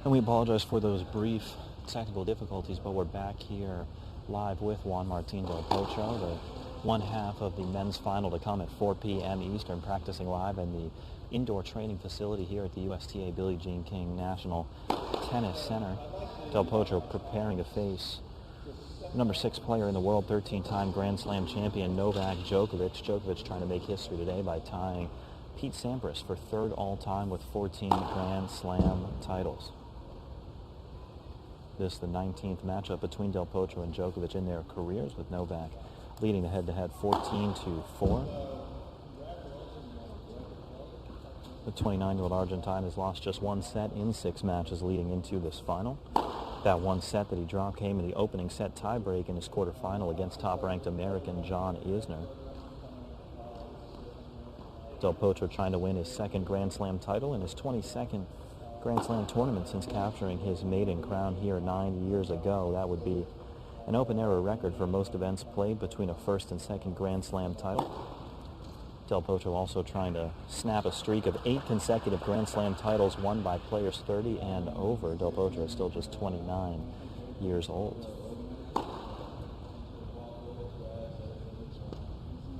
And we apologize for those brief technical difficulties, but we're back here live with Juan Martín del Potro, the one half of the men's final to come at 4 p.m. Eastern, practicing live in the indoor training facility here at the USTA Billie Jean King National Tennis Center. Del Potro preparing to face number 6 player in the world, 13-time Grand Slam champion Novak Djokovic. Djokovic trying to make history today by tying Pete Sampras for third all-time with 14 Grand Slam titles. This is the 19th matchup between Del Potro and Djokovic in their careers, with Novak leading the head-to-head 14-4. The 29-year-old Argentine has lost just one set in 6 matches leading into this final. That one set that he dropped came in the opening set tiebreak in his quarterfinal against top-ranked American John Isner. Del Potro trying to win his second Grand Slam title and his 22nd Grand Slam tournament since capturing his maiden crown here 9 years ago. That would be an open-era record for most events played between a first and second Grand Slam title. Del Potro also trying to snap a streak of 8 consecutive Grand Slam titles won by players 30 and over. Del Potro is still just 29 years old.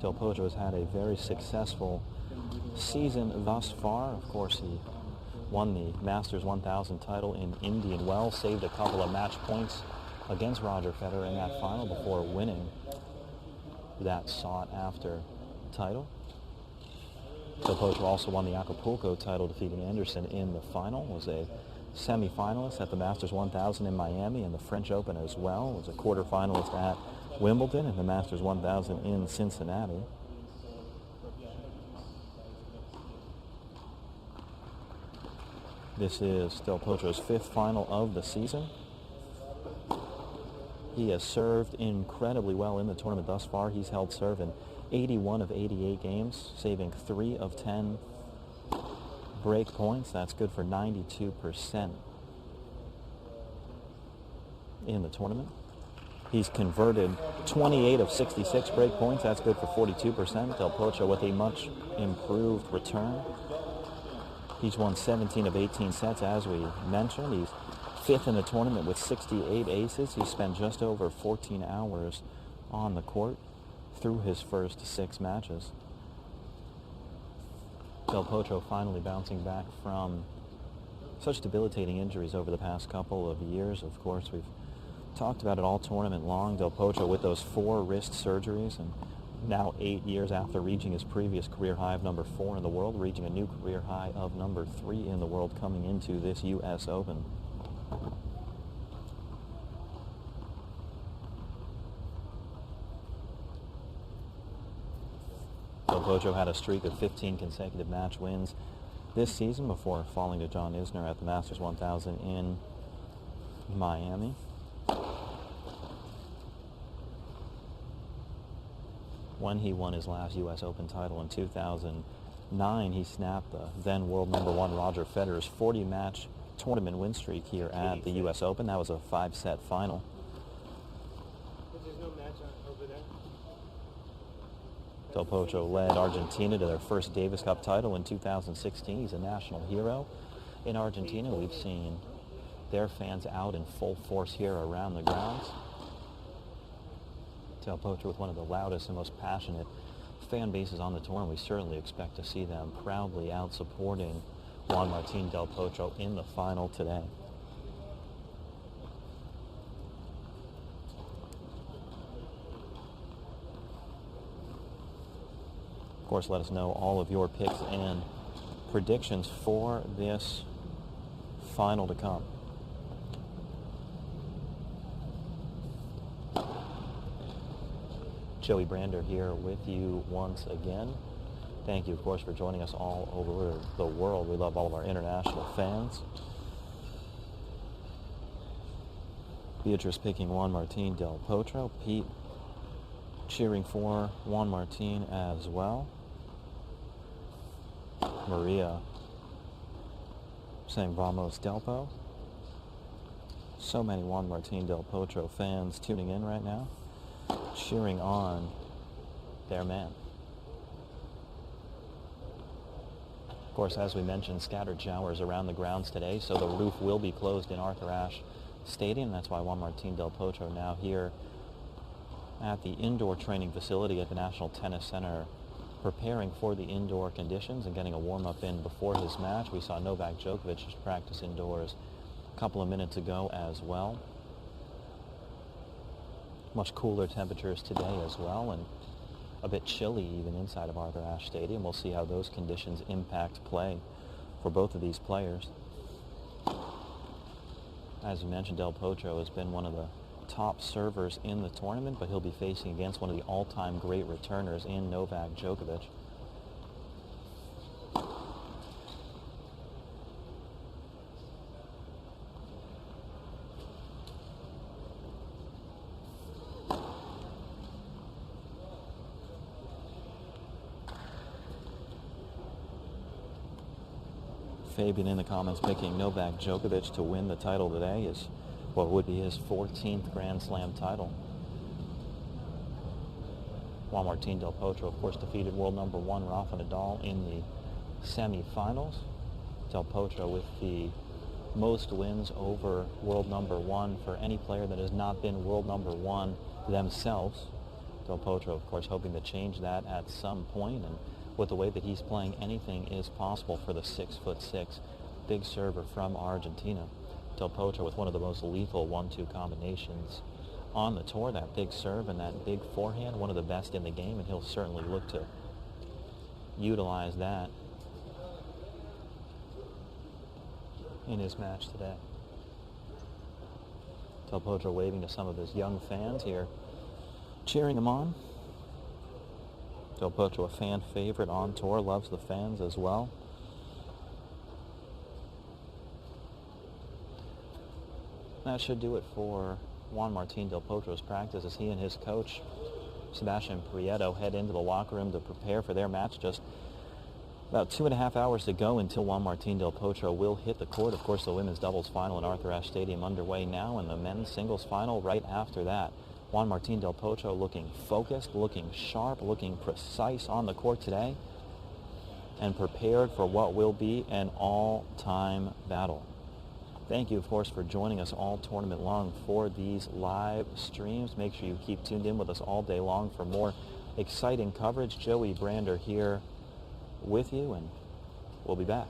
Del Potro has had a very successful season thus far. Of course, he won the Masters 1000 title in Indian Wells, saved a couple of match points against Roger Federer in that final before winning that sought-after title. Del Potro also won the Acapulco title, defeating Anderson in the final, was a semi-finalist at the Masters 1000 in Miami and the French Open as well, was a quarterfinalist at Wimbledon and the Masters 1000 in Cincinnati. This is Del Potro's 5th final of the season. He has served incredibly well in the tournament thus far. He's held serve in 81 of 88 games, saving 3 of 10 break points. That's good for 92% in the tournament. He's converted 28 of 66 break points. That's good for 42%. Del Potro with a much improved return. He's won 17 of 18 sets, as we mentioned. He's 5th in the tournament with 68 aces. He spent just over 14 hours on the court through his first 6 matches. Del Potro finally bouncing back from such debilitating injuries over the past couple of years. Of course, we've talked about it all tournament long. Del Potro with those 4 wrist surgeries, and now 8 years after reaching his previous career high of number 4 in the world, reaching a new career high of number 3 in the world coming into this U.S. Open. Del Potro had a streak of 15 consecutive match wins this season before falling to John Isner at the Masters 1000 in Miami. When he won his last U.S. Open title in 2009, he snapped the then world number 1 Roger Federer's 40-match tournament win streak here at the U.S. Open. That was a 5-set final. There's no match over there. Del Potro led Argentina to their first Davis Cup title in 2016. He's a national hero in Argentina. We've seen their fans out in full force here around the grounds. Del Potro with one of the loudest and most passionate fan bases on the tour, and we certainly expect to see them proudly out supporting Juan Martín del Potro in the final today. Of course, let us know all of your picks and predictions for this final to come. Joey Brander here with you once again. Thank you, of course, for joining us all over the world. We love all of our international fans. Beatrice picking Juan Martín del Potro. Pete cheering for Juan Martín as well. Maria saying Vamos Delpo. So many Juan Martín del Potro fans tuning in right now, cheering on their man. Of course, as we mentioned, scattered showers around the grounds today, so the roof will be closed in Arthur Ashe Stadium. That's why Juan Martín del Potro now here at the indoor training facility at the National Tennis Center, preparing for the indoor conditions and getting a warm-up in before his match. We saw Novak Djokovic just practice indoors a couple of minutes ago as well. Much cooler temperatures today as well, and a bit chilly even inside of Arthur Ashe Stadium. We'll see how those conditions impact play for both of these players. As you mentioned, Del Potro has been one of the top servers in the tournament, but he'll be facing against one of the all-time great returners in Novak Djokovic. Fabian in the comments picking Novak Djokovic to win the title today is what would be his 14th Grand Slam title. Juan Martín del Potro, of course, defeated world number 1 Rafa Nadal in the semifinals. Del Potro with the most wins over world number 1 for any player that has not been world number 1 themselves. Del Potro, of course, hoping to change that at some point, and with the way that he's playing, anything is possible for the 6'6" big server from Argentina. Del Potro with one of the most lethal 1-2 combinations on the tour, that big serve and that big forehand, one of the best in the game, and he'll certainly look to utilize that in his match today. Del Potro waving to some of his young fans here, cheering him on. Del Potro, a fan favorite on tour, loves the fans as well. That should do it for Juan Martín del Potro's practice as he and his coach, Sebastian Prieto, head into the locker room to prepare for their match. Just about 2.5 hours to go until Juan Martín del Potro will hit the court. Of course, the women's doubles final in Arthur Ashe Stadium underway now, and the men's singles final right after that. Juan Martín del Potro looking focused, looking sharp, looking precise on the court today, and prepared for what will be an all-time battle. Thank you, of course, for joining us all tournament long for these live streams. Make sure you keep tuned in with us all day long for more exciting coverage. Joey Brander here with you, and we'll be back.